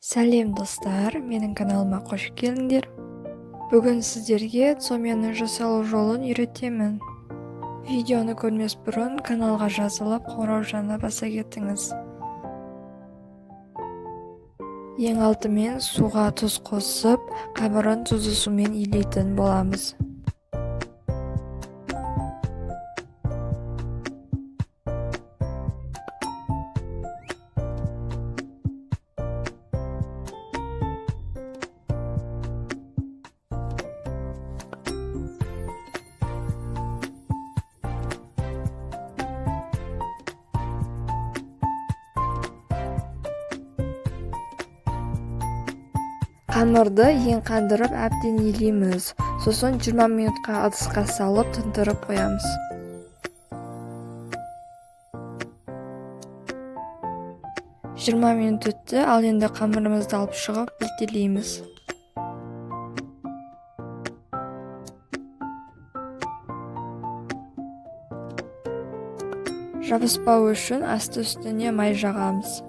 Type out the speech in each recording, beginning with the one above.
Сәлем достар, менің каналыма қош келдіңдер. Бүгін сіздерге цомияның жасалу жолын үйретемін. Видеоны көрмес бұрын каналға жазылып, қоңырау жанына баса кетіңіз. Ең алдымен суға тұз қосып, қамырын тұзды сумен илейтін боламыз. Қамырды ең қандырып әбден илейміз. Сосын 20 минутқа ыдысқа салып тындырып қоямыз. Жиырма минут өтті, ал енді қамырымызды алып шығып білтелейміз. Жабыспау үшін асты-үстіне май жағамыз.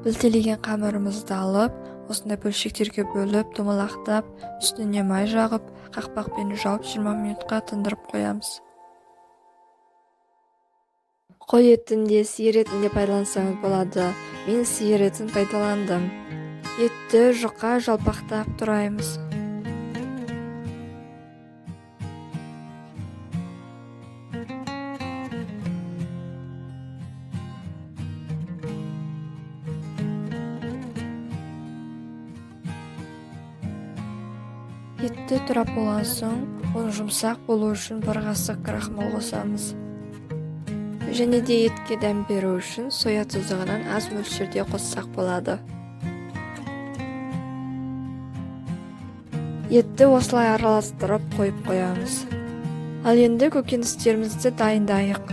Білтелеген қамырымызды алып, осындай бөлшектерге бөліп, домалақтап, үстіне май жағып, қақпақпен жауып 20 минутқа тындырып қоямыз. Қой етінде, сиыр етінде пайдалансаңыз болады. Мен сиыр етін пайдаландым. Етті жұқа жалпақтап тұраймыз. Етті турап болған соң, оны жұмсақ болу үшін бір қасық крахмал қосамыз. Және де етке дәм беру үшін соя тұздығынан аз мөлшерде қоссақ болады. Етті осылай араластырып қойып қоямыз. Ал енді көкөністерімізді дайындайық.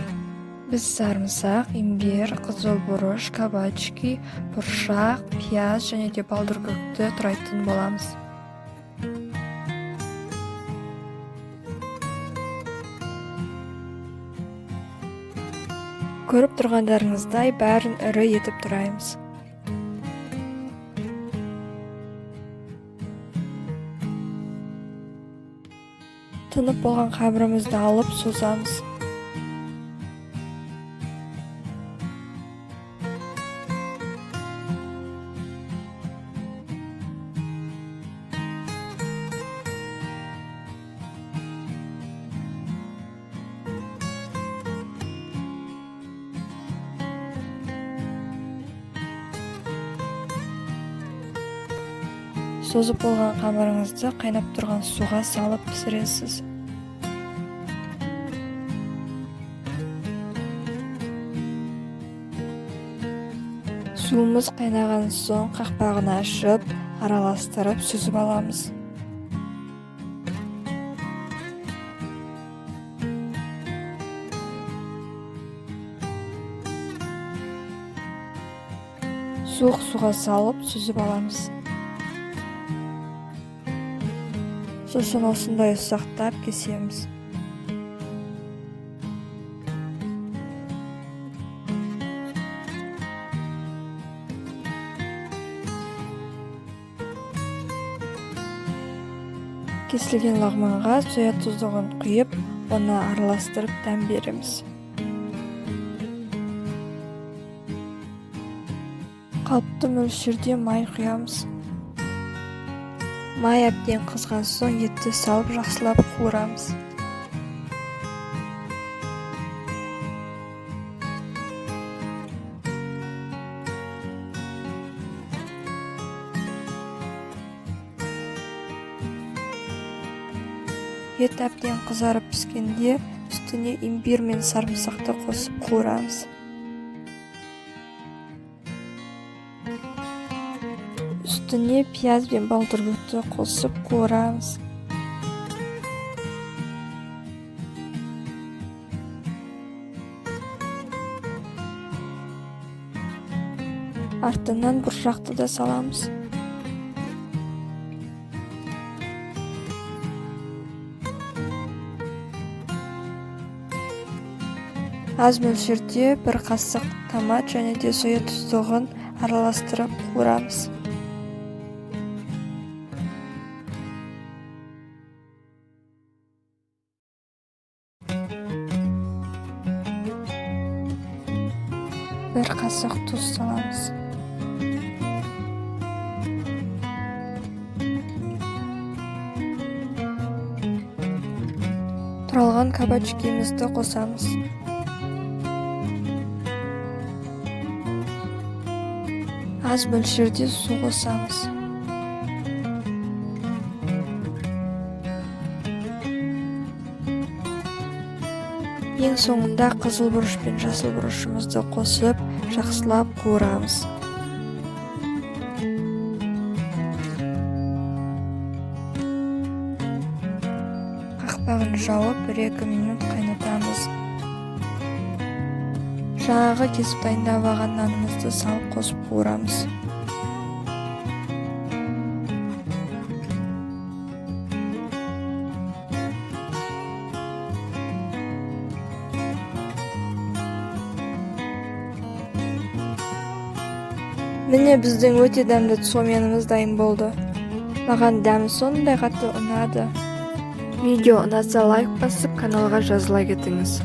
Біз сарымсақ, имбир, қызыл бұрыш, кабачки, бұршақ, пияз және де балдыр көкті турайтын боламыз. Көріп тұрғандарыңыздай бәрін ірі етіп тұраймыз. Тынып болған қамырымызды алып созамыз. Созып болған қамырыңызды қайнап тұрған суға салып пісіресіз. Суымыз қайнаған соң қақпағын ашып, араластырып сүзіп аламыз. Суық суға салып сүзіп аламыз. Сосын осындай ұсақтап кесеміз. Кесілген лағманға соя тұздығын құйып, оны араластырып дәм береміз. Қалыпты мөлшерде май құямыз. Май әбден қызған соң етті салып жақсылап қуырамыз. Ет әбден қызарып піскенде үстіне имбир мен сарымсақты қосып қуырамыз. Үстіне пияз бен балдырбекті қосып қуырамыз. Артынан бұршақты да саламыз. Аз мөлшерде бір қасық томат және де соя тұздығын араластырып қуырамыз. Бір қасық тұз саламыз. Туралған кабачкимізді қосамыз. Аз мөлшерде су қосамыз. Ең соңында қызыл бұрыш пен жасыл бұрышымызды қосып, жақсылап қуырамыз. Қақпағын жауып 1-2 минут қайнатамыз. Жаңағы кесіп дайындап алған нанымызды салып қосып қуырамыз. Міне біздің өте дәмді цоменіміз дайын болды. Маған дәмі сондай қатты ұнады. Видео ұнаса лайк басып, каналға жазыла кетіңіз.